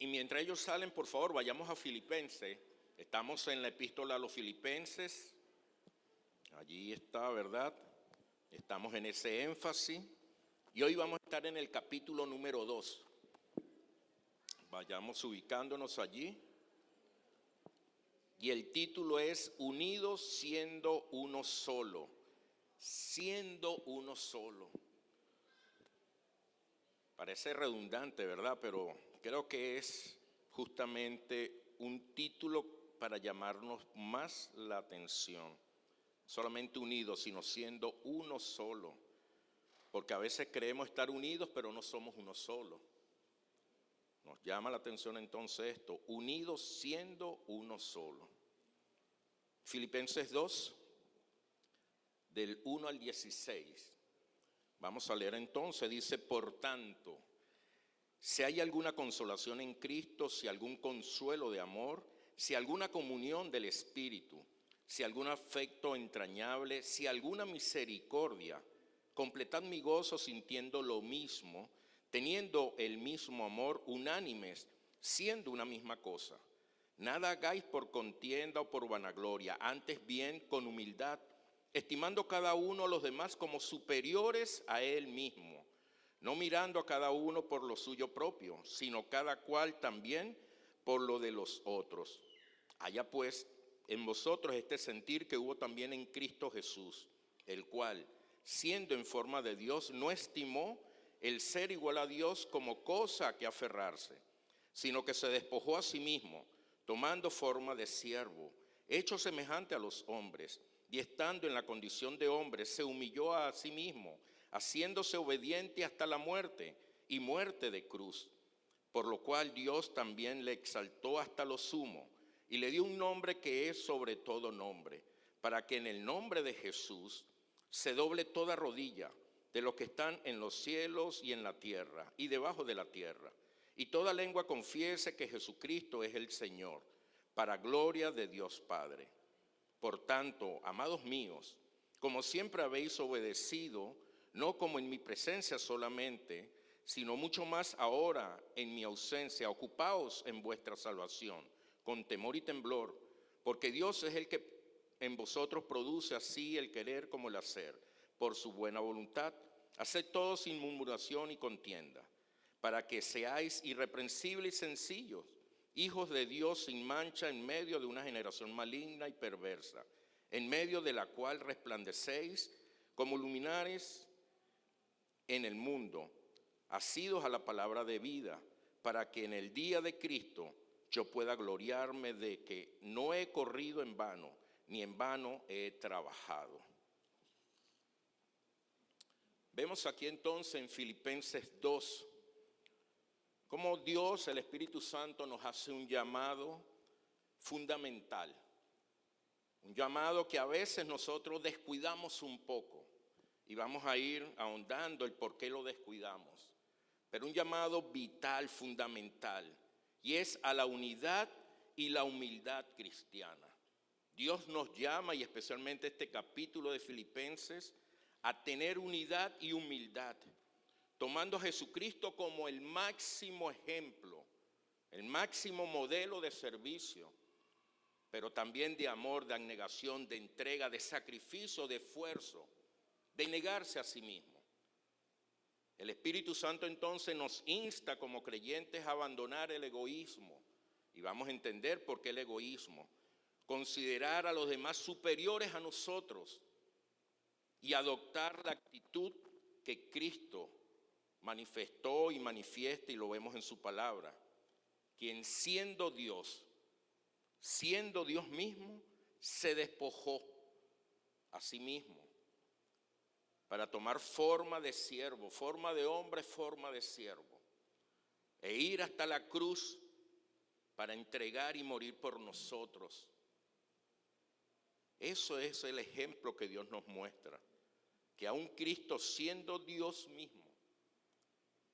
Y mientras ellos salen, por favor, vayamos a Filipenses. Estamos en la epístola a los Filipenses. Allí está, ¿verdad? Estamos en ese énfasis. Y hoy vamos a estar en el capítulo número 2. Vayamos ubicándonos allí. Y el título es Unidos siendo uno solo. Siendo uno solo. Parece redundante, ¿verdad? Pero creo que es justamente un título para llamarnos más la atención. Solamente unidos, sino siendo uno solo. Porque a veces creemos estar unidos, pero no somos uno solo. Nos llama la atención entonces esto, unidos siendo uno solo. Filipenses 2, del 1 al 16. Vamos a leer entonces, dice, por tanto, si hay alguna consolación en Cristo, si algún consuelo de amor, si alguna comunión del Espíritu, si algún afecto entrañable, si alguna misericordia, completad mi gozo sintiendo lo mismo, teniendo el mismo amor, unánimes, siendo una misma cosa. Nada hagáis por contienda o por vanagloria, antes bien con humildad, estimando cada uno a los demás como superiores a él mismo, no mirando a cada uno por lo suyo propio, sino cada cual también por lo de los otros. Haya pues en vosotros este sentir que hubo también en Cristo Jesús, el cual, siendo en forma de Dios, no estimó el ser igual a Dios como cosa a que aferrarse, sino que se despojó a sí mismo, tomando forma de siervo, hecho semejante a los hombres, y estando en la condición de hombre, se humilló a sí mismo, haciéndose obediente hasta la muerte, y muerte de cruz. Por lo cual Dios también le exaltó hasta lo sumo, y le dio un nombre que es sobre todo nombre, para que en el nombre de Jesús se doble toda rodilla de los que están en los cielos y en la tierra, y debajo de la tierra, y toda lengua confiese que Jesucristo es el Señor, para gloria de Dios Padre. Por tanto, amados míos, como siempre habéis obedecido, no como en mi presencia solamente, sino mucho más ahora en mi ausencia, ocupaos en vuestra salvación, con temor y temblor, porque Dios es el que en vosotros produce así el querer como el hacer, por su buena voluntad. Haced todo sin murmuración y contienda, para que seáis irreprensibles y sencillos, hijos de Dios sin mancha en medio de una generación maligna y perversa, en medio de la cual resplandecéis como luminares en el mundo, asidos a la palabra de vida, para que en el día de Cristo yo pueda gloriarme de que no he corrido en vano, ni en vano he trabajado. Vemos aquí entonces en Filipenses 2, cómo Dios, el Espíritu Santo, nos hace un llamado fundamental. Un llamado que a veces nosotros descuidamos un poco. Y vamos a ir ahondando el por qué lo descuidamos. Pero un llamado vital, fundamental. Y es a la unidad y la humildad cristiana. Dios nos llama, y especialmente este capítulo de Filipenses, a tener unidad y humildad, tomando a Jesucristo como el máximo ejemplo, el máximo modelo de servicio, pero también de amor, de abnegación, de entrega, de sacrificio, de esfuerzo, de negarse a sí mismo. El Espíritu Santo entonces nos insta como creyentes a abandonar el egoísmo, y vamos a entender por qué el egoísmo, considerar a los demás superiores a nosotros y adoptar la actitud que Cristo manifestó y manifiesta, y lo vemos en su palabra, quien siendo Dios mismo, se despojó a sí mismo para tomar forma de siervo, forma de hombre, forma de siervo, e ir hasta la cruz para entregar y morir por nosotros. Eso es el ejemplo que Dios nos muestra, que aun Cristo siendo Dios mismo,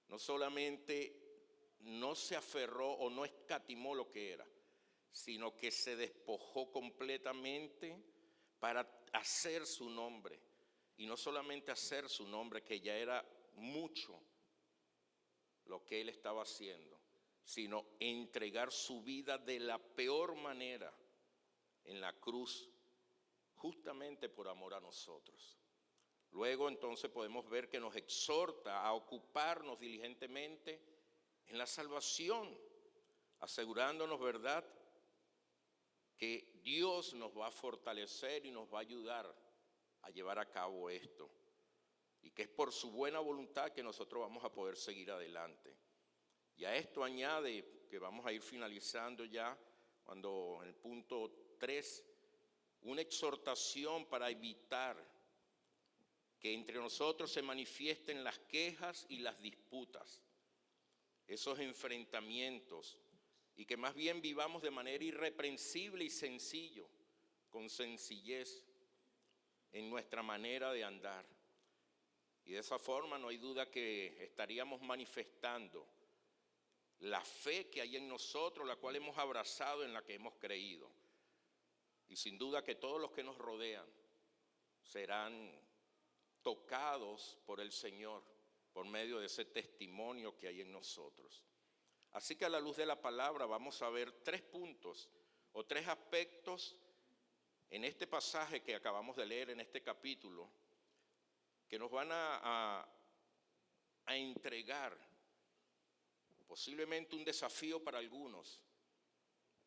no solamente no se aferró o no escatimó lo que era, sino que se despojó completamente para hacer su nombre. Y no solamente hacer su nombre, que ya era mucho lo que él estaba haciendo, sino entregar su vida de la peor manera en la cruz, justamente por amor a nosotros. Luego entonces podemos ver que nos exhorta a ocuparnos diligentemente en la salvación, asegurándonos, ¿verdad?, que Dios nos va a fortalecer y nos va a ayudar a llevar a cabo esto, y que es por su buena voluntad que nosotros vamos a poder seguir adelante. Y a esto añade, que vamos a ir finalizando ya, cuando en el punto 3, una exhortación para evitar que entre nosotros se manifiesten las quejas y las disputas, esos enfrentamientos, y que más bien vivamos de manera irreprensible y sencillo, con sencillez en nuestra manera de andar. Y de esa forma no hay duda que estaríamos manifestando la fe que hay en nosotros, la cual hemos abrazado, en la que hemos creído. Y sin duda que todos los que nos rodean serán tocados por el Señor por medio de ese testimonio que hay en nosotros. Así que a la luz de la palabra vamos a ver 3 puntos o 3 aspectos en este pasaje que acabamos de leer, en este capítulo, que nos van a entregar posiblemente un desafío para algunos,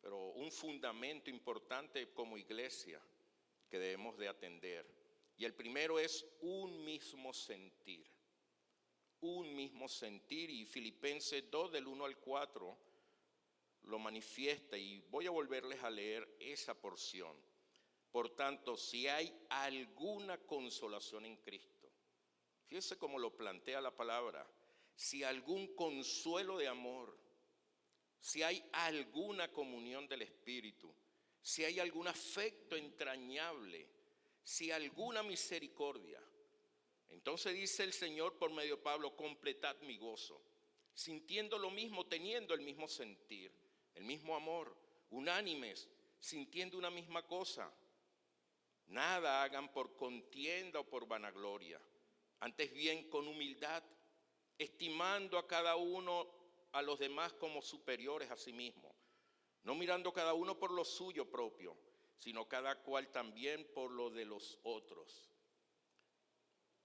pero un fundamento importante como iglesia que debemos de atender. Y el primero es un mismo sentir. Un mismo sentir, y Filipenses 2 del 1 al 4 lo manifiesta, y voy a volverles a leer esa porción. Por tanto, si hay alguna consolación en Cristo, fíjese cómo lo plantea la palabra, si algún consuelo de amor, si hay alguna comunión del Espíritu, si hay algún afecto entrañable, si alguna misericordia. Entonces dice el Señor por medio de Pablo: completad mi gozo, sintiendo lo mismo, teniendo el mismo sentir, el mismo amor, unánimes, sintiendo una misma cosa. Nada hagan por contienda o por vanagloria, antes bien con humildad, estimando a cada uno a los demás como superiores a sí mismo, no mirando cada uno por lo suyo propio, sino cada cual también por lo de los otros.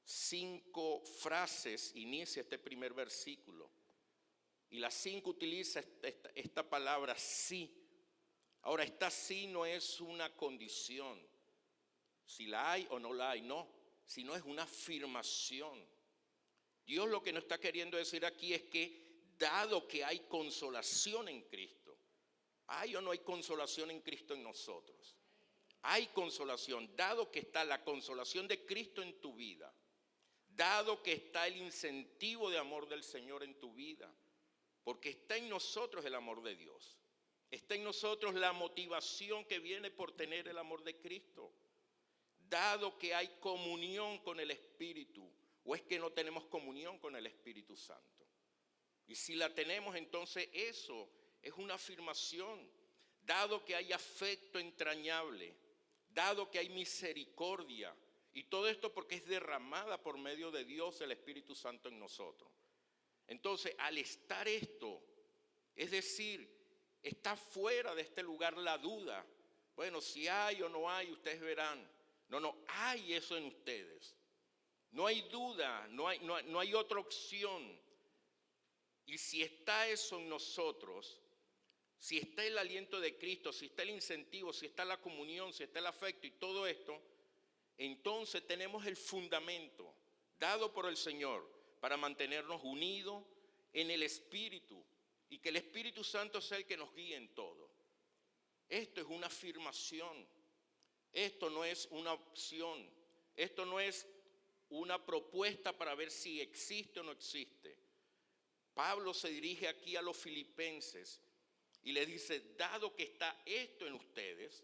5 frases inicia este primer versículo, y las 5 utiliza esta palabra sí. Ahora, esta sí no es una condición, si la hay o no la hay, no, sino es una afirmación. Dios lo que nos está queriendo decir aquí es que, dado que hay consolación en Cristo, ¿hay o no hay consolación en Cristo en nosotros? Hay consolación, dado que está la consolación de Cristo en tu vida, dado que está el incentivo de amor del Señor en tu vida, porque está en nosotros el amor de Dios, está en nosotros la motivación que viene por tener el amor de Cristo, dado que hay comunión con el Espíritu. ¿O es que no tenemos comunión con el Espíritu Santo? Y si la tenemos, entonces eso es una afirmación. Dado que hay afecto entrañable, dado que hay misericordia, y todo esto porque es derramada por medio de Dios el Espíritu Santo en nosotros. Entonces, al estar esto, es decir, está fuera de este lugar la duda. Bueno, si hay o no hay, ustedes verán. No, hay eso en ustedes. No hay duda, no hay otra opción. Y si está eso en nosotros, si está el aliento de Cristo, si está el incentivo, si está la comunión, si está el afecto y todo esto, entonces tenemos el fundamento dado por el Señor para mantenernos unidos en el Espíritu, y que el Espíritu Santo sea el que nos guíe en todo. Esto es una afirmación, esto no es una opción, esto no es una propuesta para ver si existe o no existe. Pablo se dirige aquí a los filipenses y les dice: dado que está esto en ustedes,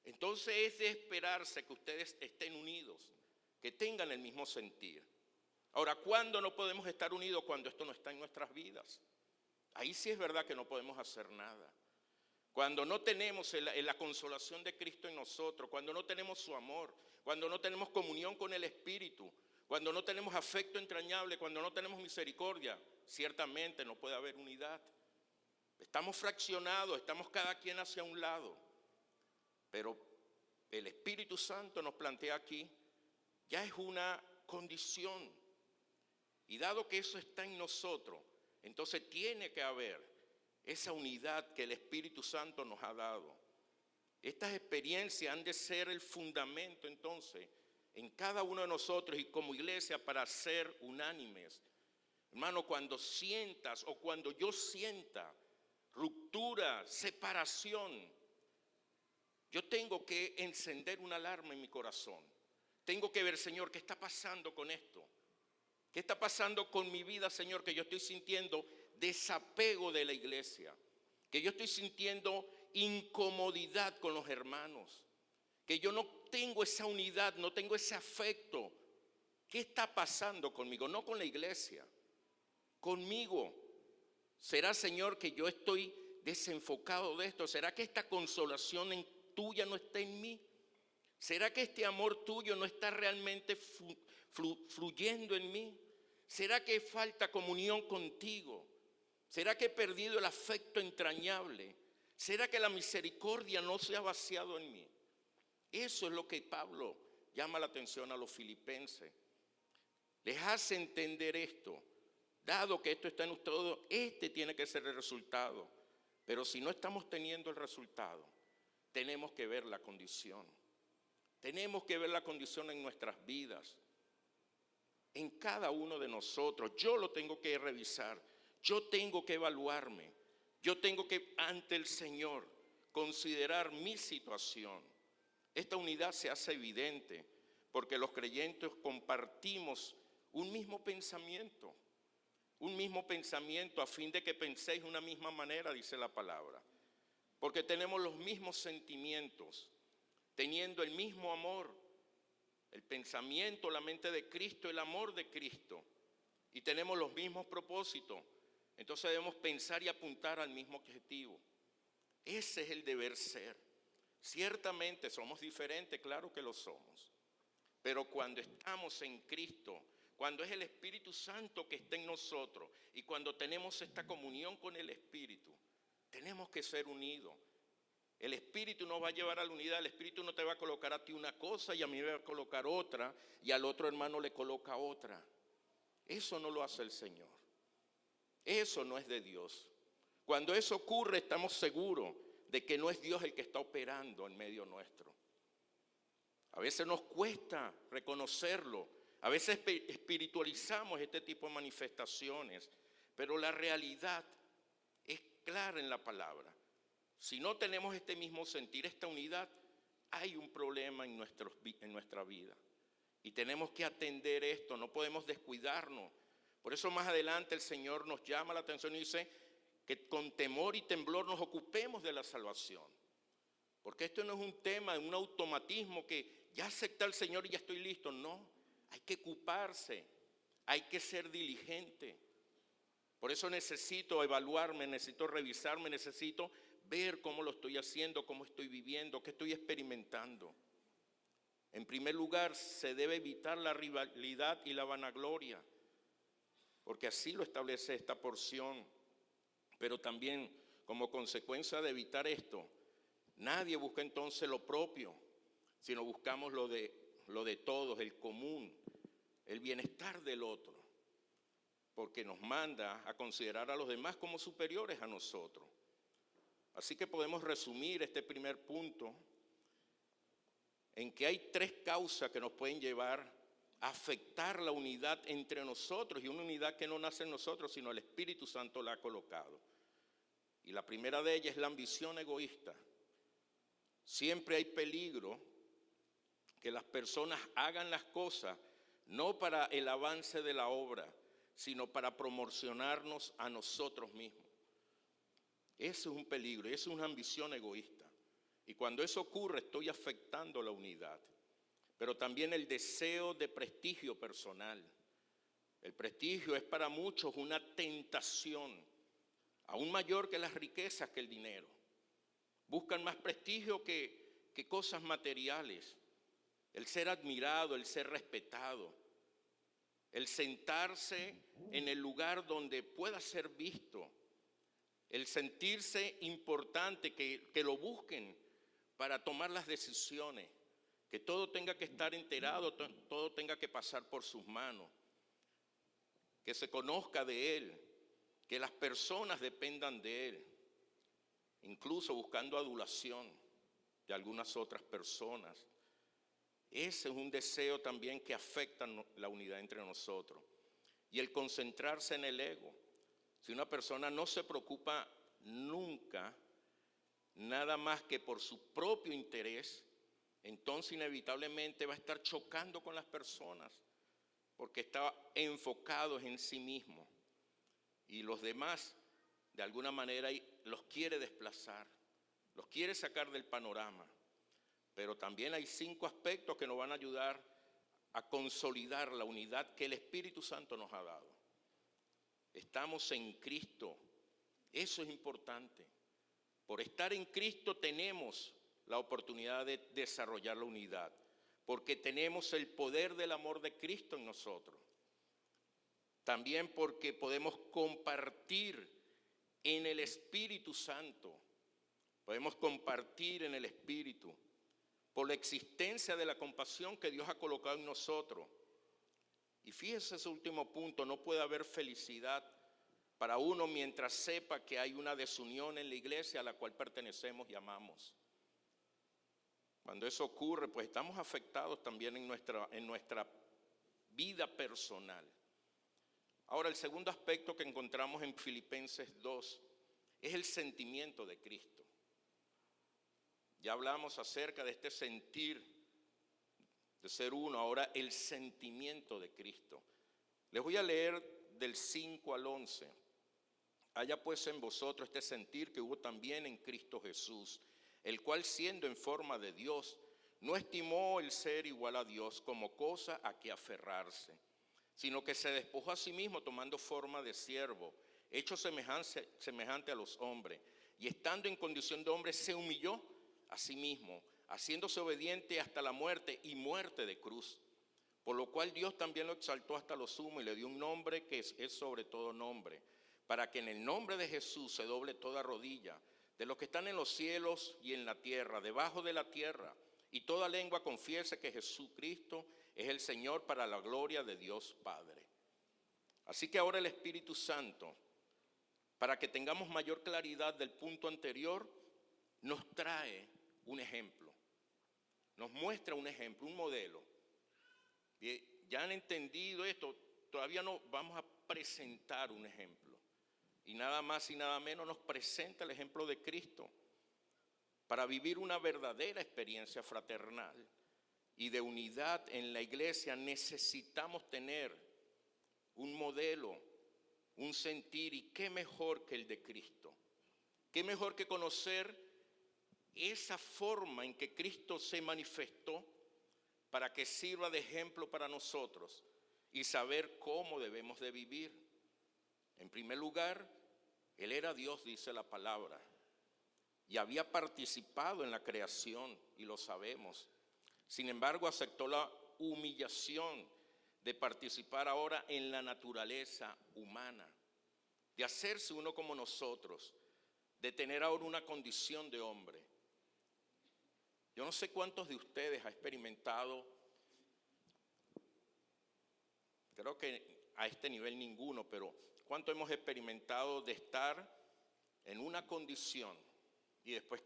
entonces es de esperarse que ustedes estén unidos, que tengan el mismo sentir. Ahora, ¿cuándo no podemos estar unidos? Cuando esto no está en nuestras vidas. Ahí sí es verdad que no podemos hacer nada. Cuando no tenemos la consolación de Cristo en nosotros, cuando no tenemos su amor, cuando no tenemos comunión con el Espíritu, cuando no tenemos afecto entrañable, cuando no tenemos misericordia, ciertamente no puede haber unidad. Estamos fraccionados, estamos cada quien hacia un lado. Pero el Espíritu Santo nos plantea aquí, ya es una condición. Y dado que eso está en nosotros, entonces tiene que haber esa unidad que el Espíritu Santo nos ha dado. Estas experiencias han de ser el fundamento entonces en cada uno de nosotros y como iglesia para ser unánimes. Hermano, cuando sientas o cuando yo sienta ruptura, separación, yo tengo que encender una alarma en mi corazón. Tengo que ver, Señor, ¿qué está pasando con esto? ¿Qué está pasando con mi vida, Señor? Que yo estoy sintiendo desapego de la iglesia, que yo estoy sintiendo incomodidad con los hermanos, que yo no tengo esa unidad, no tengo ese afecto. ¿Qué está pasando conmigo? No con la iglesia, conmigo. ¿Será, Señor, que yo estoy desenfocado de esto? ¿Será que esta consolación tuya no está en mí? ¿Será que este amor tuyo no está realmente fluyendo en mí? ¿Será que falta comunión contigo? ¿Será que he perdido el afecto entrañable? ¿Será que la misericordia no se ha vaciado en mí? Eso es lo que Pablo llama la atención a los filipenses. Les hace entender esto. Dado que esto está en ustedes, este tiene que ser el resultado. Pero si no estamos teniendo el resultado, tenemos que ver la condición. Tenemos que ver la condición en nuestras vidas, en cada uno de nosotros. Yo lo tengo que revisar, yo tengo que evaluarme, yo tengo que ante el Señor considerar mi situación. Esta unidad se hace evidente porque los creyentes compartimos un mismo pensamiento a fin de que penséis de una misma manera, dice la palabra. Porque tenemos los mismos sentimientos, teniendo el mismo amor, el pensamiento, la mente de Cristo, el amor de Cristo. Y tenemos los mismos propósitos. Entonces debemos pensar y apuntar al mismo objetivo. Ese es el deber ser. Ciertamente somos diferentes, claro que lo somos. Pero cuando estamos en Cristo, cuando es el Espíritu Santo que está en nosotros y cuando tenemos esta comunión con el Espíritu, tenemos que ser unidos. El Espíritu nos va a llevar a la unidad. El Espíritu no te va a colocar a ti una cosa y a mí me va a colocar otra y al otro hermano le coloca otra. Eso no lo hace el Señor. Eso no es de Dios. Cuando eso ocurre, estamos seguros de que no es Dios el que está operando en medio nuestro. A veces nos cuesta reconocerlo. A veces espiritualizamos este tipo de manifestaciones, pero la realidad es clara en la palabra. Si no tenemos este mismo sentir, esta unidad, hay un problema en nuestra vida. Y tenemos que atender esto, no podemos descuidarnos. Por eso más adelante el Señor nos llama la atención y dice que con temor y temblor nos ocupemos de la salvación. Porque esto no es un tema, un automatismo que ya acepta al Señor y ya estoy listo. No, hay que ocuparse, hay que ser diligente. Por eso necesito evaluarme, necesito revisarme, necesito ver cómo lo estoy haciendo, cómo estoy viviendo, qué estoy experimentando. En primer lugar, se debe evitar la rivalidad y la vanagloria, porque así lo establece esta porción. Pero también, como consecuencia de evitar esto, nadie busca entonces lo propio, sino buscamos lo de todos, el común, el bienestar del otro, porque nos manda a considerar a los demás como superiores a nosotros. Así que podemos resumir este primer punto en que hay tres causas que nos pueden llevar a afectar la unidad entre nosotros, y una unidad que no nace en nosotros, sino el Espíritu Santo la ha colocado. Y la primera de ellas es la ambición egoísta. Siempre hay peligro que las personas hagan las cosas no para el avance de la obra, sino para promocionarnos a nosotros mismos. Ese es un peligro, esa es una ambición egoísta. Y cuando eso ocurre, estoy afectando la unidad. Pero también el deseo de prestigio personal. El prestigio es para muchos una tentación, aún mayor que las riquezas, que el dinero. Buscan más prestigio que cosas materiales. El ser admirado, el ser respetado. El sentarse en el lugar donde pueda ser visto. el sentirse importante, que lo busquen para tomar las decisiones, que todo tenga que estar enterado, todo tenga que pasar por sus manos, que se conozca de Él, que las personas dependan de Él, incluso buscando adulación de algunas otras personas. Ese es un deseo también que afecta la unidad entre nosotros. Y el concentrarse en el ego. Si una persona no se preocupa nunca nada más que por su propio interés, entonces inevitablemente va a estar chocando con las personas, porque está enfocado en sí mismo. Y los demás, de alguna manera, los quiere desplazar, los quiere sacar del panorama. Pero también hay 5 aspectos que nos van a ayudar a consolidar la unidad que el Espíritu Santo nos ha dado. Estamos en Cristo, eso es importante. Por estar en Cristo tenemos la oportunidad de desarrollar la unidad, porque tenemos el poder del amor de Cristo en nosotros. También porque podemos compartir en el Espíritu Santo, podemos compartir en el Espíritu, por la existencia de la compasión que Dios ha colocado en nosotros. Y fíjese ese último punto, no puede haber felicidad para uno mientras sepa que hay una desunión en la iglesia a la cual pertenecemos y amamos. Cuando eso ocurre, pues estamos afectados también en nuestra vida personal. Ahora, el segundo aspecto que encontramos en Filipenses 2 es el sentimiento de Cristo. Ya hablamos acerca de este sentir de ser uno, ahora el sentimiento de Cristo. Les voy a leer del 5 al 11. Haya pues en vosotros este sentir que hubo también en Cristo Jesús, el cual siendo en forma de Dios, no estimó el ser igual a Dios como cosa a que aferrarse, sino que se despojó a sí mismo tomando forma de siervo, hecho semejante a los hombres, y estando en condición de hombre se humilló a sí mismo, haciéndose obediente hasta la muerte y muerte de cruz. Por lo cual Dios también lo exaltó hasta lo sumo y le dio un nombre que es sobre todo nombre, para que en el nombre de Jesús se doble toda rodilla, de los que están en los cielos y en la tierra, debajo de la tierra, y toda lengua confiese que Jesucristo es el Señor, para la gloria de Dios Padre. Así que ahora el Espíritu Santo, para que tengamos mayor claridad del punto anterior, nos trae un ejemplo, nos muestra un ejemplo, un modelo. Ya han entendido esto, todavía no vamos a presentar un ejemplo. Y nada más y nada menos nos presenta el ejemplo de Cristo. Para vivir una verdadera experiencia fraternal y de unidad en la iglesia necesitamos tener un modelo, un sentir, y qué mejor que el de Cristo. Qué mejor que conocer esa forma en que Cristo se manifestó para que sirva de ejemplo para nosotros y saber cómo debemos de vivir. En primer lugar, Él era Dios, dice la palabra, y había participado en la creación, y lo sabemos. Sin embargo, aceptó la humillación de participar ahora en la naturaleza humana, de hacerse uno como nosotros, de tener ahora una condición de hombre. Yo no sé cuántos de ustedes ha experimentado, creo que a este nivel ninguno, pero cuánto hemos experimentado de estar en una condición y después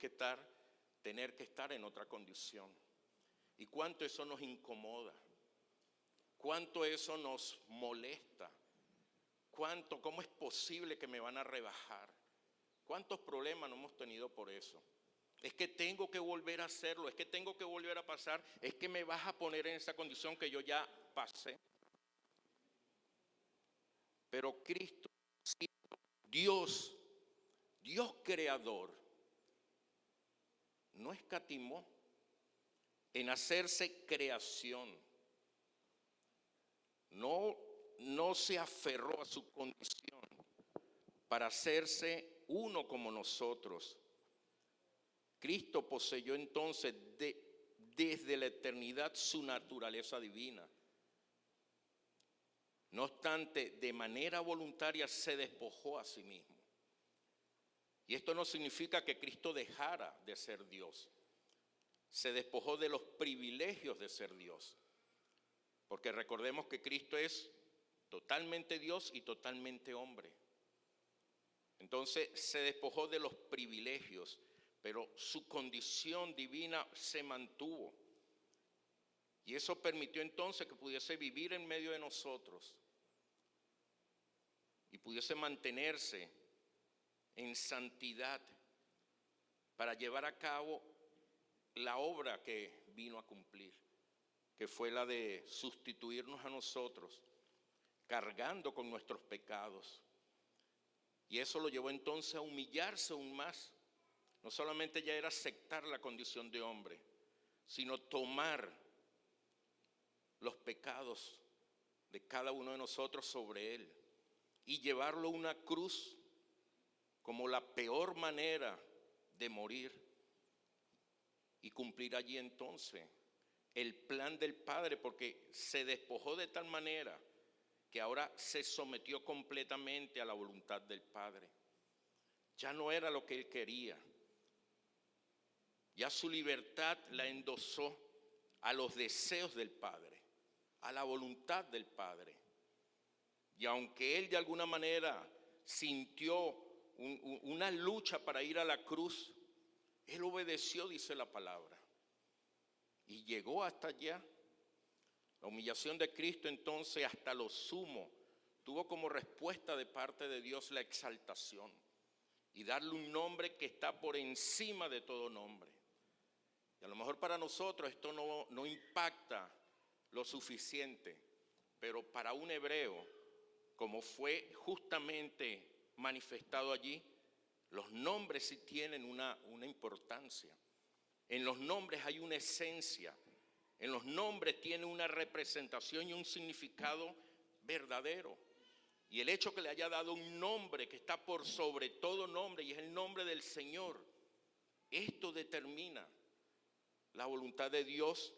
tener que estar en otra condición. Y cuánto eso nos incomoda, cuánto eso nos molesta, cómo es posible que me van a rebajar, cuántos problemas no hemos tenido por eso. Es que tengo que volver a hacerlo, es que tengo que volver a pasar, es que me vas a poner en esa condición que yo ya pasé. Pero Cristo, Dios creador, no escatimó en hacerse creación. No se aferró a su condición para hacerse uno como nosotros. Cristo poseyó entonces desde la eternidad su naturaleza divina. No obstante, de manera voluntaria se despojó a sí mismo. Y esto no significa que Cristo dejara de ser Dios. Se despojó de los privilegios de ser Dios. Porque recordemos que Cristo es totalmente Dios y totalmente hombre. Entonces se despojó de los privilegios, pero su condición divina se mantuvo. Y eso permitió entonces que pudiese vivir en medio de nosotros y pudiese mantenerse en santidad para llevar a cabo la obra que vino a cumplir, que fue la de sustituirnos a nosotros, cargando con nuestros pecados. Y eso lo llevó entonces a humillarse aún más. No solamente ya era aceptar la condición de hombre, sino tomar los pecados de cada uno de nosotros sobre él y llevarlo a una cruz como la peor manera de morir y cumplir allí entonces el plan del Padre, porque se despojó de tal manera que ahora se sometió completamente a la voluntad del Padre. Ya no era lo que él quería. Ya su libertad la endosó a los deseos del Padre, a la voluntad del Padre. Y aunque él de alguna manera sintió una lucha para ir a la cruz, él obedeció, dice la palabra, y llegó hasta allá. La humillación de Cristo entonces hasta lo sumo tuvo como respuesta de parte de Dios la exaltación y darle un nombre que está por encima de todo nombre. Y a lo mejor para nosotros esto no impacta lo suficiente, pero para un hebreo, como fue justamente manifestado allí, los nombres sí tienen una importancia. En los nombres hay una esencia. En los nombres tiene una representación y un significado verdadero. Y el hecho que le haya dado un nombre que está por sobre todo nombre y es el nombre del Señor, esto determina la voluntad de Dios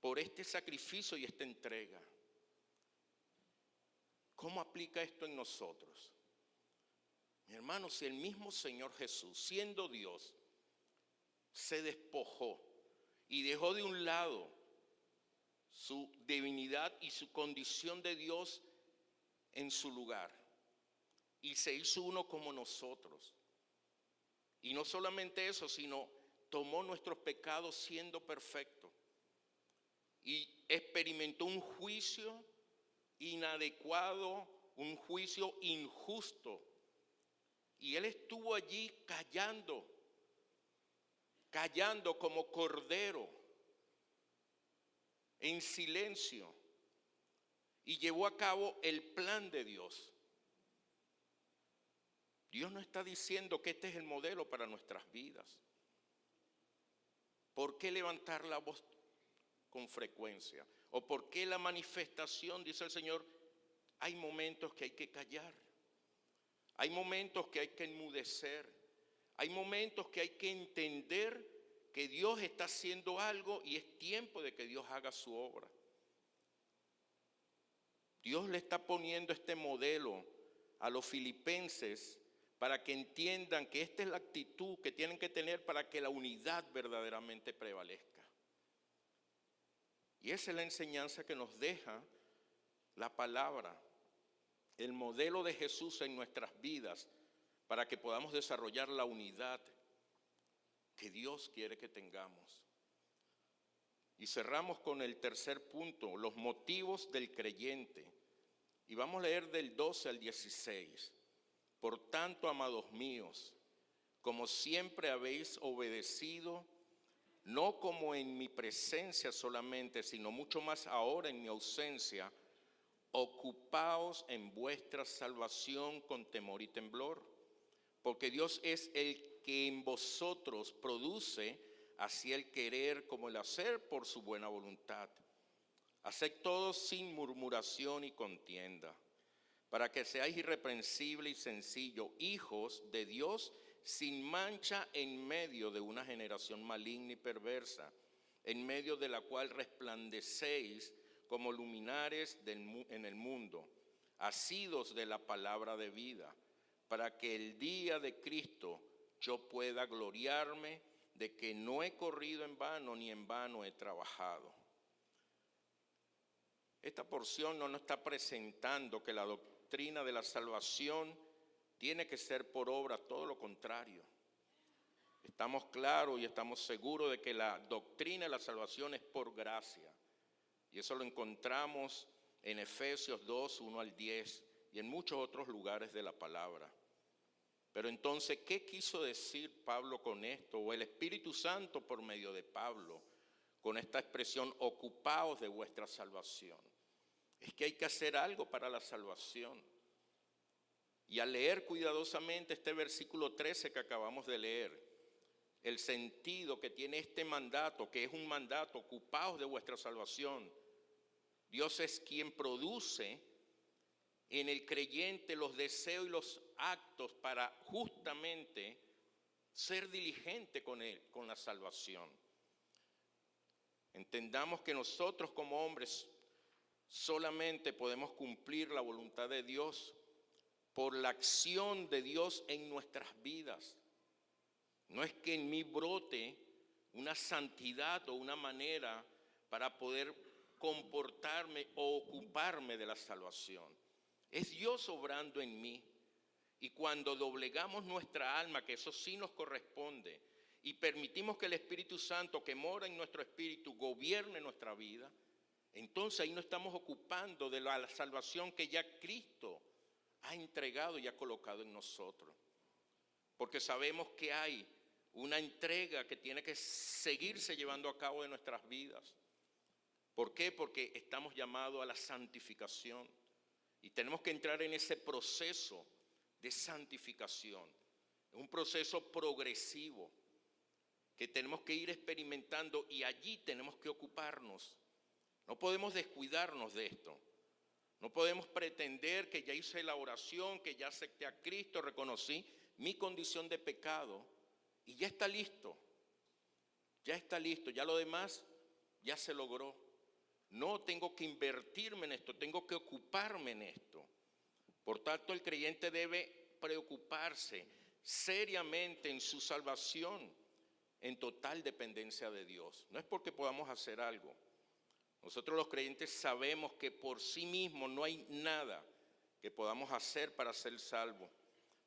por este sacrificio y esta entrega. ¿Cómo aplica esto en nosotros? Mi hermano, si el mismo Señor Jesús, siendo Dios, se despojó y dejó de un lado su divinidad y su condición de Dios en su lugar y se hizo uno como nosotros, y no solamente eso, sino tomó nuestros pecados siendo perfecto y experimentó un juicio inadecuado, un juicio injusto, y él estuvo allí callando como cordero, en silencio, y llevó a cabo el plan de Dios. Dios no está diciendo que este es el modelo para nuestras vidas. ¿Por qué levantar la voz con frecuencia? ¿O por qué la manifestación, dice el Señor, hay momentos que hay que callar? Hay momentos que hay que enmudecer. Hay momentos que hay que entender que Dios está haciendo algo y es tiempo de que Dios haga su obra. Dios le está poniendo este modelo a los filipenses para que entiendan que esta es la actitud que tienen que tener para que la unidad verdaderamente prevalezca. Y esa es la enseñanza que nos deja la palabra, el modelo de Jesús en nuestras vidas, para que podamos desarrollar la unidad que Dios quiere que tengamos. Y cerramos con el tercer punto, los motivos del creyente. Y vamos a leer del 12 al 16. Por tanto, amados míos, como siempre habéis obedecido, no como en mi presencia solamente, sino mucho más ahora en mi ausencia, ocupaos en vuestra salvación con temor y temblor, porque Dios es el que en vosotros produce así el querer como el hacer por su buena voluntad. Haced todo sin murmuración y contienda, para que seáis irreprensibles y sencillos, hijos de Dios sin mancha en medio de una generación maligna y perversa, en medio de la cual resplandecéis como luminares en el mundo, asidos de la palabra de vida, para que el día de Cristo yo pueda gloriarme de que no he corrido en vano ni en vano he trabajado. Esta porción no nos está presentando que la doctrina de la salvación tiene que ser por obra, todo lo contrario. Estamos claros y estamos seguros de que la doctrina de la salvación es por gracia. Y eso lo encontramos en Efesios 2, 1 al 10 y en muchos otros lugares de la palabra. Pero entonces, ¿qué quiso decir Pablo con esto? O el Espíritu Santo por medio de Pablo, con esta expresión, ocupaos de vuestra salvación. Es que hay que hacer algo para la salvación. Y al leer cuidadosamente este versículo 13 que acabamos de leer, el sentido que tiene este mandato, que es un mandato, ocupaos de vuestra salvación. Dios es quien produce en el creyente los deseos y los actos para justamente ser diligente con él, con la salvación. Entendamos que nosotros como hombres solamente podemos cumplir la voluntad de Dios por la acción de Dios en nuestras vidas. No es que en mí brote una santidad o una manera para poder comportarme o ocuparme de la salvación. Es Dios obrando en mí. Y cuando doblegamos nuestra alma, que eso sí nos corresponde, y permitimos que el Espíritu Santo que mora en nuestro espíritu gobierne nuestra vida, entonces ahí nos estamos ocupando de la salvación que ya Cristo ha entregado y ha colocado en nosotros. Porque sabemos que hay una entrega que tiene que seguirse llevando a cabo en nuestras vidas. ¿Por qué? Porque estamos llamados a la santificación y tenemos que entrar en ese proceso de santificación. Es un proceso progresivo que tenemos que ir experimentando y allí tenemos que ocuparnos. No podemos descuidarnos de esto. No podemos pretender que ya hice la oración, que ya acepté a Cristo, reconocí mi condición de pecado y ya está listo. Ya está listo, ya lo demás ya se logró. No tengo que invertirme en esto, tengo que ocuparme en esto. Por tanto, el creyente debe preocuparse seriamente en su salvación, en total dependencia de Dios. No es porque podamos hacer algo. Nosotros los creyentes sabemos que por sí mismos no hay nada que podamos hacer para ser salvos,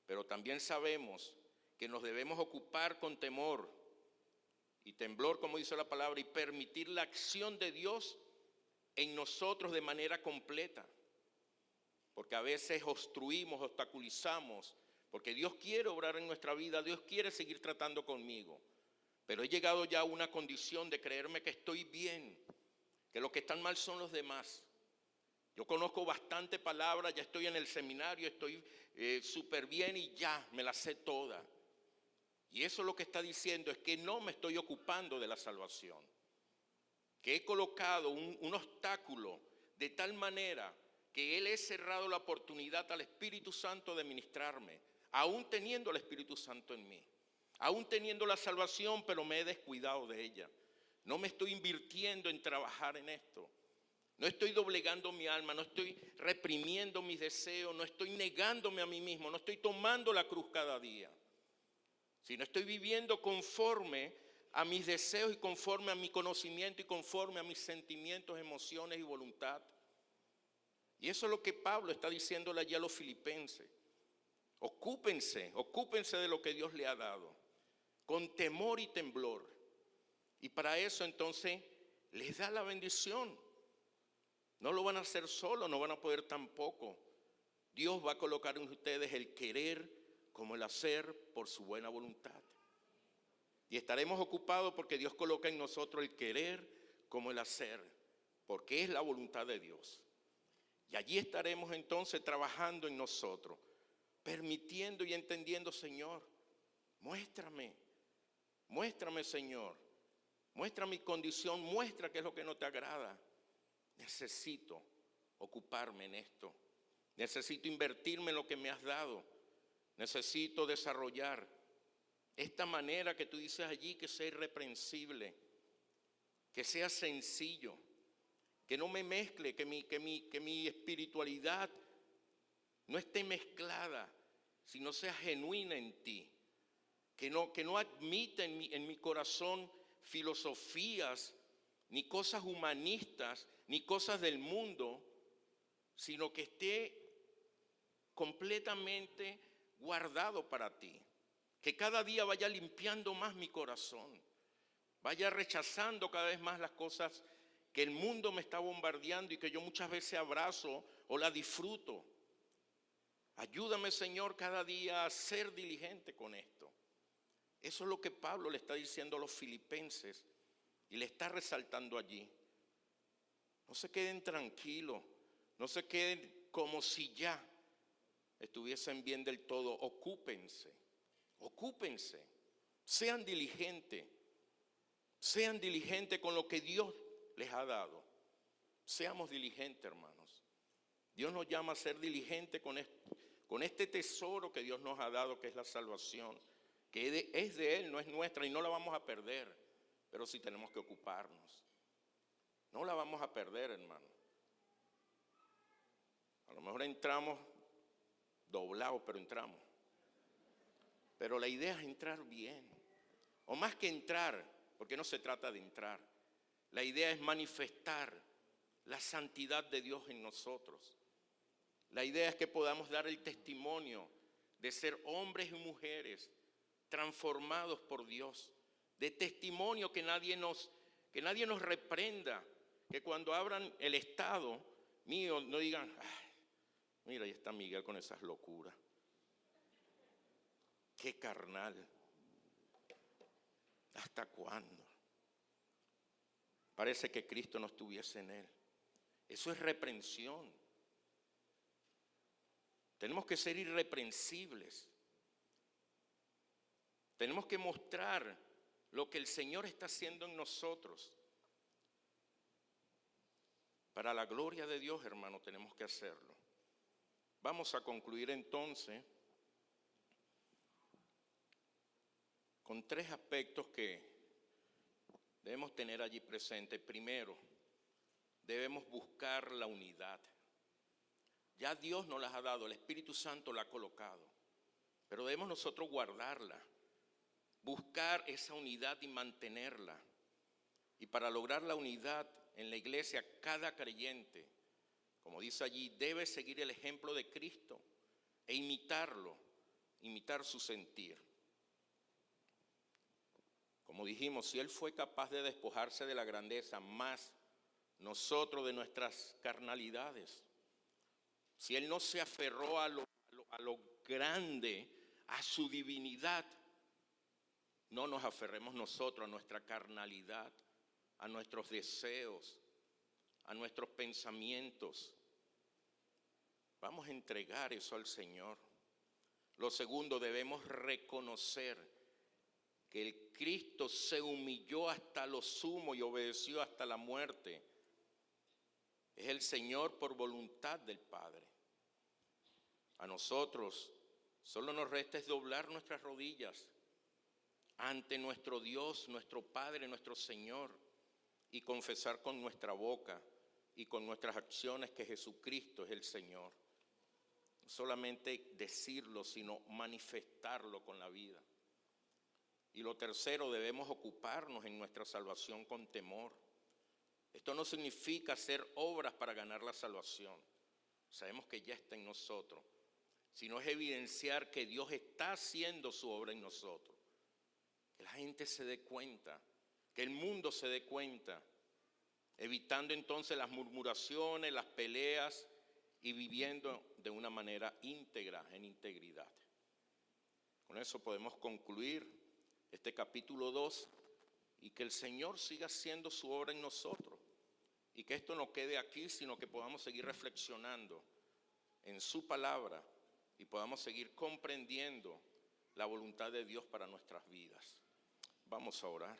pero también sabemos que nos debemos ocupar con temor y temblor, como dice la palabra, y permitir la acción de Dios en nosotros de manera completa. Porque a veces obstruimos, obstaculizamos, porque Dios quiere obrar en nuestra vida, Dios quiere seguir tratando conmigo. Pero he llegado ya a una condición de creerme que estoy bien, que los que están mal son los demás. Yo conozco bastante palabras, ya estoy en el seminario, estoy súper bien y ya me la sé toda. Y eso lo que está diciendo es que no me estoy ocupando de la salvación. Que he colocado un obstáculo de tal manera que Él he cerrado la oportunidad al Espíritu Santo de ministrarme, aún teniendo el Espíritu Santo en mí, aún teniendo la salvación, pero me he descuidado de ella. No me estoy invirtiendo en trabajar en esto. No estoy doblegando mi alma, no estoy reprimiendo mis deseos, no estoy negándome a mí mismo, no estoy tomando la cruz cada día, sino estoy viviendo conforme a mis deseos y conforme a mi conocimiento y conforme a mis sentimientos, emociones y voluntad. Y eso es lo que Pablo está diciéndole allí a los filipenses. Ocúpense de lo que Dios le ha dado, con temor y temblor. Y para eso entonces les da la bendición. No lo van a hacer solo, no van a poder tampoco. Dios va a colocar en ustedes el querer como el hacer por su buena voluntad. Y estaremos ocupados porque Dios coloca en nosotros el querer como el hacer, porque es la voluntad de Dios. Y allí estaremos entonces trabajando en nosotros, permitiendo y entendiendo, Señor, muéstrame, Señor, muestra mi condición, muestra qué es lo que no te agrada. Necesito ocuparme en esto, necesito invertirme en lo que me has dado, necesito desarrollar esta manera que tú dices allí, que sea irreprensible, que sea sencillo, que no me mezcle, que mi espiritualidad no esté mezclada, sino sea genuina en ti, que que no admita en mi corazón filosofías, ni cosas humanistas, ni cosas del mundo, sino que esté completamente guardado para ti. Que cada día vaya limpiando más mi corazón, vaya rechazando cada vez más las cosas que el mundo me está bombardeando y que yo muchas veces abrazo o la disfruto. Ayúdame, Señor, cada día a ser diligente con esto. Eso es lo que Pablo le está diciendo a los filipenses y le está resaltando allí. No se queden tranquilos, no se queden como si ya estuviesen bien del todo. Ocúpense, sean diligentes con lo que Dios les ha dado. Seamos diligentes, hermanos. Dios nos llama a ser diligentes con este tesoro que Dios nos ha dado, que es la salvación, que es de Él, no es nuestra y no la vamos a perder, pero sí tenemos que ocuparnos. No la vamos a perder, hermano. A lo mejor entramos doblados, pero entramos. Pero la idea es entrar bien. O más que entrar, porque no se trata de entrar. La idea es manifestar la santidad de Dios en nosotros. La idea es que podamos dar el testimonio de ser hombres y mujeres transformados por Dios. De testimonio que nadie nos reprenda. Que cuando abran el estado mío no digan, ay, mira, ahí está Miguel con esas locuras. Qué carnal. ¿Hasta cuándo? Parece que Cristo no estuviese en él. Eso es reprensión. Tenemos que ser irreprensibles. Tenemos que mostrar lo que el Señor está haciendo en nosotros. Para la gloria de Dios, hermano, tenemos que hacerlo. Vamos a concluir entonces con 3 aspectos que debemos tener allí presentes. Primero, debemos buscar la unidad. Ya Dios nos las ha dado, el Espíritu Santo la ha colocado, pero debemos nosotros guardarla, buscar esa unidad y mantenerla. Y para lograr la unidad en la iglesia, cada creyente, como dice allí, debe seguir el ejemplo de Cristo e imitarlo, imitar su sentir. Como dijimos, si Él fue capaz de despojarse de la grandeza, más nosotros de nuestras carnalidades. Si Él no se aferró a lo grande, a su divinidad, no nos aferremos nosotros a nuestra carnalidad, a nuestros deseos, a nuestros pensamientos. Vamos a entregar eso al Señor. Lo segundo, debemos reconocer que el Cristo se humilló hasta lo sumo y obedeció hasta la muerte. Es el Señor por voluntad del Padre. A nosotros solo nos resta es doblar nuestras rodillas ante nuestro Dios, nuestro Padre, nuestro Señor, y confesar con nuestra boca y con nuestras acciones que Jesucristo es el Señor. No solamente decirlo, sino manifestarlo con la vida. Y lo tercero, debemos ocuparnos en nuestra salvación con temor. Esto no significa hacer obras para ganar la salvación. Sabemos que ya está en nosotros. Sino es evidenciar que Dios está haciendo su obra en nosotros. Que la gente se dé cuenta, que el mundo se dé cuenta, evitando entonces las murmuraciones, las peleas y viviendo de una manera íntegra, en integridad. Con eso podemos concluir este capítulo 2 y que el Señor siga haciendo su obra en nosotros y que esto no quede aquí, sino que podamos seguir reflexionando en su palabra y podamos seguir comprendiendo la voluntad de Dios para nuestras vidas. Vamos a orar.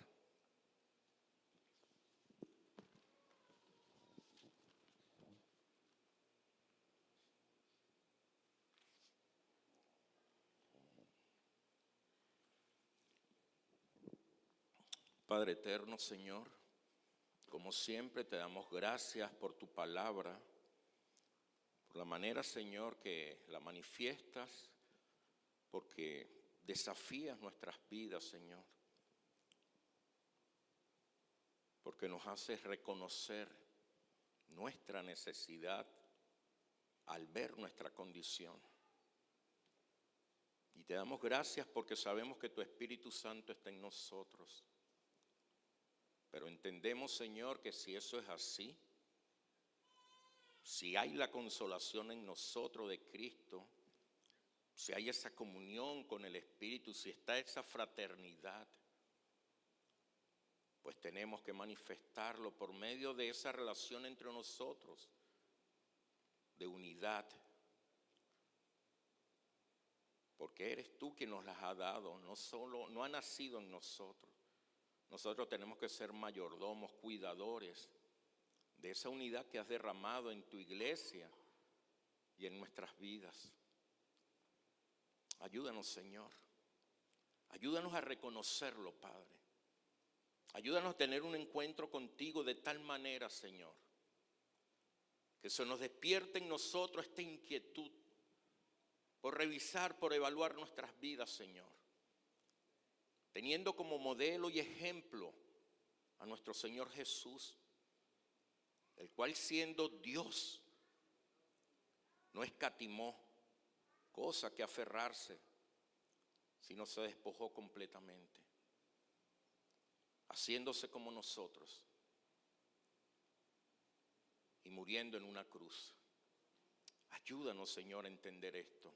Padre eterno, Señor, como siempre te damos gracias por tu palabra, por la manera, Señor, que la manifiestas, porque desafías nuestras vidas, Señor, porque nos haces reconocer nuestra necesidad al ver nuestra condición. Y te damos gracias porque sabemos que tu Espíritu Santo está en nosotros. Pero entendemos, Señor, que si eso es así, si hay la consolación en nosotros de Cristo, si hay esa comunión con el Espíritu, si está esa fraternidad, pues tenemos que manifestarlo por medio de esa relación entre nosotros, de unidad. Porque eres tú quien nos las ha dado, no ha nacido en nosotros. Nosotros tenemos que ser mayordomos, cuidadores de esa unidad que has derramado en tu iglesia y en nuestras vidas. Ayúdanos, Señor. Ayúdanos a reconocerlo, Padre. Ayúdanos a tener un encuentro contigo de tal manera, Señor, que se nos despierte en nosotros esta inquietud por revisar, por evaluar nuestras vidas, Señor, teniendo como modelo y ejemplo a nuestro Señor Jesús, el cual siendo Dios no escatimó cosa que aferrarse, sino se despojó completamente, haciéndose como nosotros y muriendo en una cruz. Ayúdanos, Señor, a entender esto,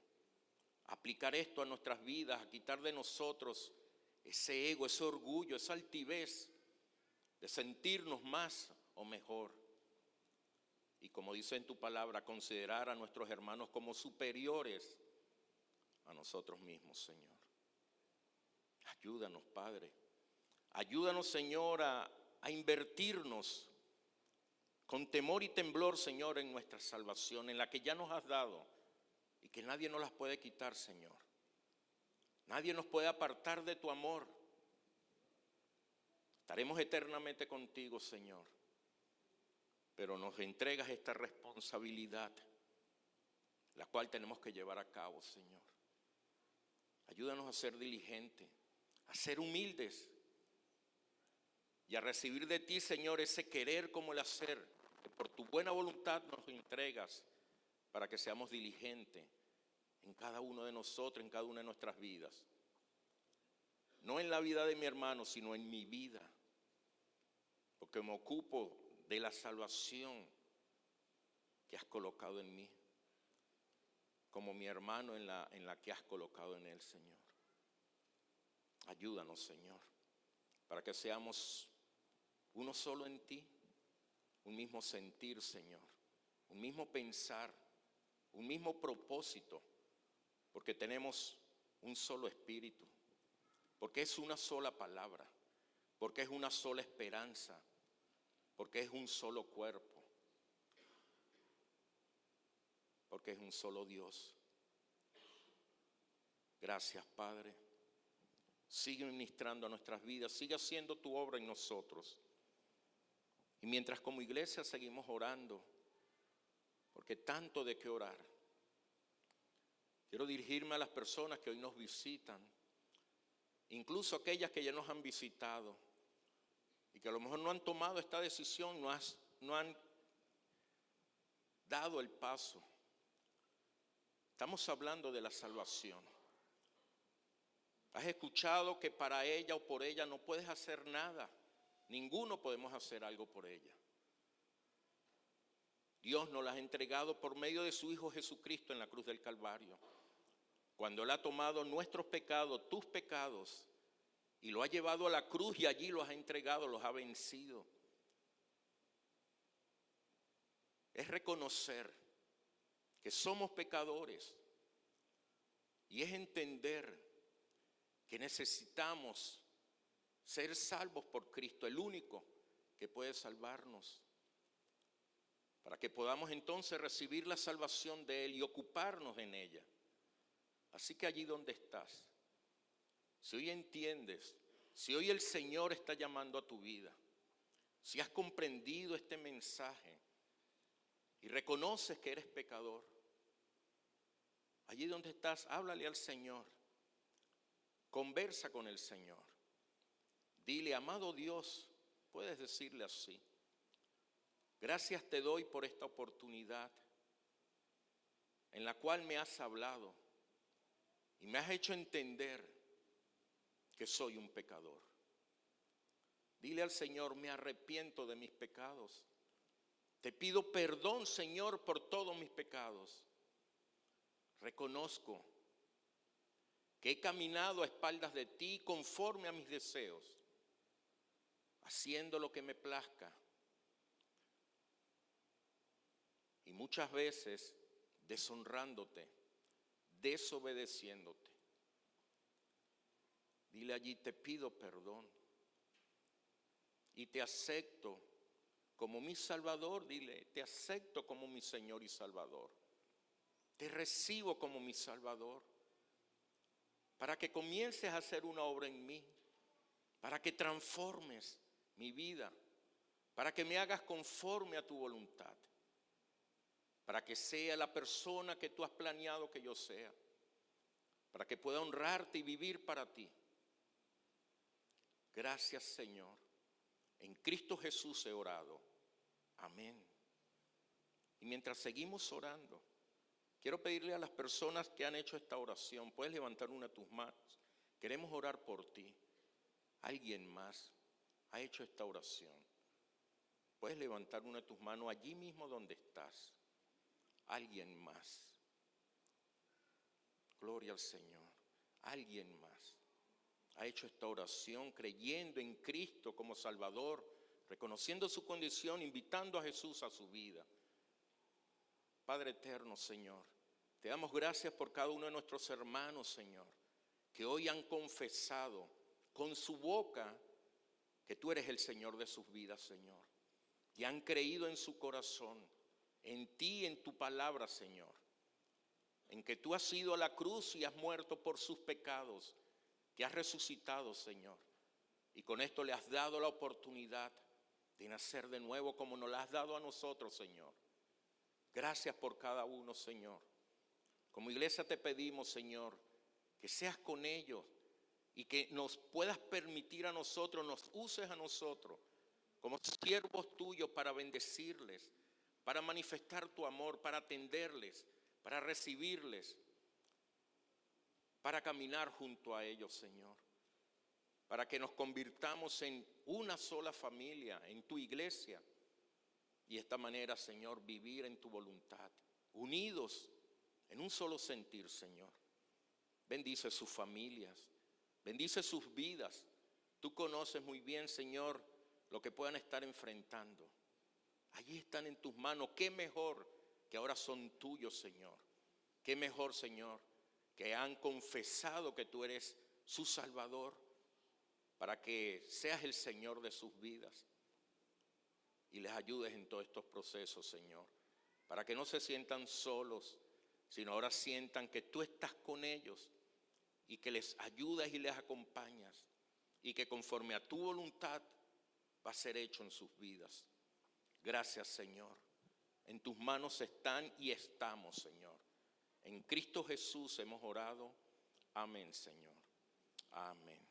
a aplicar esto a nuestras vidas, a quitar de nosotros ese ego, ese orgullo, esa altivez de sentirnos más o mejor. Y como dice en tu palabra, considerar a nuestros hermanos como superiores a nosotros mismos, Señor. Ayúdanos, Padre. Ayúdanos, Señor, a invertirnos con temor y temblor, Señor, en nuestra salvación, en la que ya nos has dado y que nadie nos las puede quitar, Señor. Nadie nos puede apartar de tu amor. Estaremos eternamente contigo, Señor, pero nos entregas esta responsabilidad, la cual tenemos que llevar a cabo, Señor. Ayúdanos a ser diligentes, a ser humildes y a recibir de ti, Señor, ese querer como el hacer, que por tu buena voluntad nos entregas para que seamos diligentes en cada uno de nosotros, en cada una de nuestras vidas. No en la vida de mi hermano, sino en mi vida, porque me ocupo de la salvación que has colocado en mí, como mi hermano en la que has colocado en él, Señor. Ayúdanos, Señor, para que seamos uno solo en ti, un mismo sentir, Señor, un mismo pensar, un mismo propósito, porque tenemos un solo espíritu, porque es una sola palabra, porque es una sola esperanza, porque es un solo cuerpo, porque es un solo Dios. Gracias, Padre. Sigue ministrando a nuestras vidas, sigue haciendo tu obra en nosotros. Y mientras como iglesia seguimos orando, porque tanto de qué orar, quiero dirigirme a las personas que hoy nos visitan, incluso aquellas que ya nos han visitado y que a lo mejor no han tomado esta decisión, no han dado el paso. Estamos hablando de la salvación. Has escuchado que para ella o por ella no puedes hacer nada. Ninguno podemos hacer algo por ella. Dios nos las ha entregado por medio de su Hijo Jesucristo en la cruz del Calvario. Cuando Él ha tomado nuestros pecados, tus pecados, y lo ha llevado a la cruz y allí los ha entregado, los ha vencido. Es reconocer que somos pecadores y es entender que necesitamos ser salvos por Cristo, el único que puede salvarnos, para que podamos entonces recibir la salvación de Él y ocuparnos en ella. Así que allí donde estás, si hoy entiendes, si hoy el Señor está llamando a tu vida, si has comprendido este mensaje y reconoces que eres pecador, allí donde estás, háblale al Señor. Conversa con el Señor. Dile, amado Dios, puedes decirle así. Gracias te doy por esta oportunidad en la cual me has hablado y me has hecho entender que soy un pecador. Dile al Señor, me arrepiento de mis pecados. Te pido perdón, Señor, por todos mis pecados. Reconozco que he caminado a espaldas de ti conforme a mis deseos, haciendo lo que me plazca. Y muchas veces deshonrándote, desobedeciéndote. Dile allí, te pido perdón y te acepto como mi Salvador. Dile, te acepto como mi Señor y Salvador. Te recibo como mi Salvador, para que comiences a hacer una obra en mí, para que transformes mi vida, para que me hagas conforme a tu voluntad, para que sea la persona que tú has planeado que yo sea, para que pueda honrarte y vivir para ti. Gracias, Señor. En Cristo Jesús he orado. Amén. Y mientras seguimos orando, quiero pedirle a las personas que han hecho esta oración, puedes levantar una de tus manos. Queremos orar por ti. Alguien más ha hecho esta oración. Puedes levantar una de tus manos allí mismo donde estás. Alguien más. Gloria al Señor. Alguien más ha hecho esta oración creyendo en Cristo como Salvador, reconociendo su condición, invitando a Jesús a su vida. Padre eterno, Señor, te damos gracias por cada uno de nuestros hermanos, Señor, que hoy han confesado con su boca que tú eres el Señor de sus vidas, Señor, y han creído en su corazón, en ti, en tu palabra, Señor, en que tú has ido a la cruz y has muerto por sus pecados, que has resucitado, Señor, y con esto le has dado la oportunidad de nacer de nuevo como nos la has dado a nosotros, Señor. Gracias por cada uno, Señor. Como iglesia te pedimos, Señor, que seas con ellos y que nos puedas permitir a nosotros, nos uses a nosotros como siervos tuyos para bendecirles, para manifestar tu amor, para atenderles, para recibirles, para caminar junto a ellos, Señor, para que nos convirtamos en una sola familia, en tu iglesia, y de esta manera, Señor, vivir en tu voluntad, unidos en un solo sentir, Señor. Bendice sus familias, bendice sus vidas. Tú conoces muy bien, Señor, lo que puedan estar enfrentando. Allí están en tus manos. Qué mejor que ahora son tuyos, Señor. Qué mejor, Señor, que han confesado que tú eres su Salvador, para que seas el Señor de sus vidas y les ayudes en todos estos procesos, Señor, para que no se sientan solos, sino ahora sientan que tú estás con ellos y que les ayudas y les acompañas y que conforme a tu voluntad va a ser hecho en sus vidas. Gracias, Señor. En tus manos están y estamos, Señor. En Cristo Jesús hemos orado. Amén, Señor. Amén.